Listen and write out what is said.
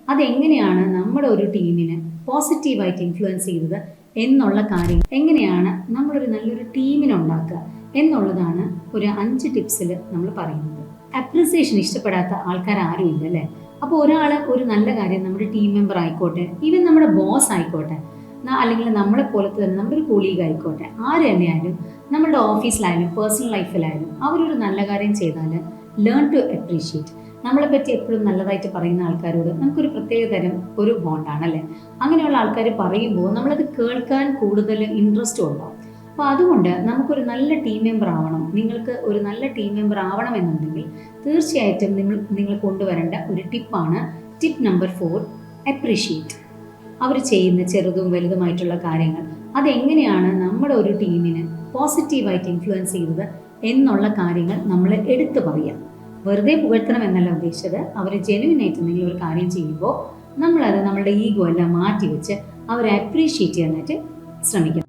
അതെങ്ങനെയാണ് നമ്മുടെ ഒരു ടീമിനെ പോസിറ്റീവായിട്ട് ഇൻഫ്ലുവൻസ് ചെയ്തത് എന്നുള്ള കാര്യം, എങ്ങനെയാണ് നമ്മളൊരു നല്ലൊരു ടീമിനെ ഉണ്ടാക്കുക എന്നുള്ളതാണ് ഒരു 5 ടിപ്സിൽ നമ്മൾ പറയുന്നത്. അപ്രിസിയേഷൻ ഇഷ്ടപ്പെടാത്ത ആൾക്കാർ ആരും ഇല്ല അല്ലേ? അപ്പോൾ ഒരാൾ ഒരു നല്ല കാര്യം, നമ്മുടെ ടീം മെമ്പർ ആയിക്കോട്ടെ, ഈവൻ നമ്മുടെ ബോസ് ആയിക്കോട്ടെ, അല്ലെങ്കിൽ നമ്മളെ പോലത്തെ തന്നെ നമ്മുടെ ഒരു കൊളീഗ് ആയിക്കോട്ടെ, ആര് തന്നെയായാലും നമ്മുടെ ഓഫീസിലായാലും പേഴ്സണൽ ലൈഫിലായാലും അവരൊരു നല്ല കാര്യം ചെയ്താൽ ലേൺ ടു അപ്രീഷിയേറ്റ്. നമ്മളെ പറ്റി എപ്പോഴും നല്ലതായിട്ട് പറയുന്ന ആൾക്കാരോട് നമുക്കൊരു പ്രത്യേക തരം ഒരു ബോണ്ടാണ് അല്ലേ? അങ്ങനെയുള്ള ആൾക്കാർ പറയുമ്പോൾ നമ്മളത് കേൾക്കാൻ കൂടുതൽ ഇൻട്രസ്റ്റും ഉണ്ടാവും. അപ്പോൾ അതുകൊണ്ട് നമുക്കൊരു നല്ല ടീം മെമ്പർ ആവണം, നിങ്ങൾക്ക് ഒരു നല്ല ടീം മെമ്പർ ആവണമെന്നുണ്ടെങ്കിൽ തീർച്ചയായിട്ടും നിങ്ങൾ കൊണ്ടുവരേണ്ട ഒരു ടിപ്പാണ് ടിപ്പ് നമ്പർ 4, അപ്രീഷിയേറ്റ്. അവർ ചെയ്യുന്ന ചെറുതും വലുതുമായിട്ടുള്ള കാര്യങ്ങൾ അതെങ്ങനെയാണ് നമ്മുടെ ഒരു ടീമിനെ പോസിറ്റീവായിട്ട് ഇൻഫ്ലുവൻസ് ചെയ്തത് എന്നുള്ള കാര്യങ്ങൾ നമ്മൾ എടുത്തു പറയാം. വെറുതെ പുകഴ്ത്തണം എന്നല്ല ഉദ്ദേശിച്ചത്. അവർ ജെന്യുവിനായിട്ട് എന്തെങ്കിലും ഒരു കാര്യം ചെയ്യുമ്പോൾ നമ്മളത് നമ്മുടെ ഈഗോ എല്ലാം മാറ്റി വെച്ച് അവരെ അപ്രീഷിയേറ്റ് ചെയ്യാനായിട്ട് ശ്രമിക്കണം.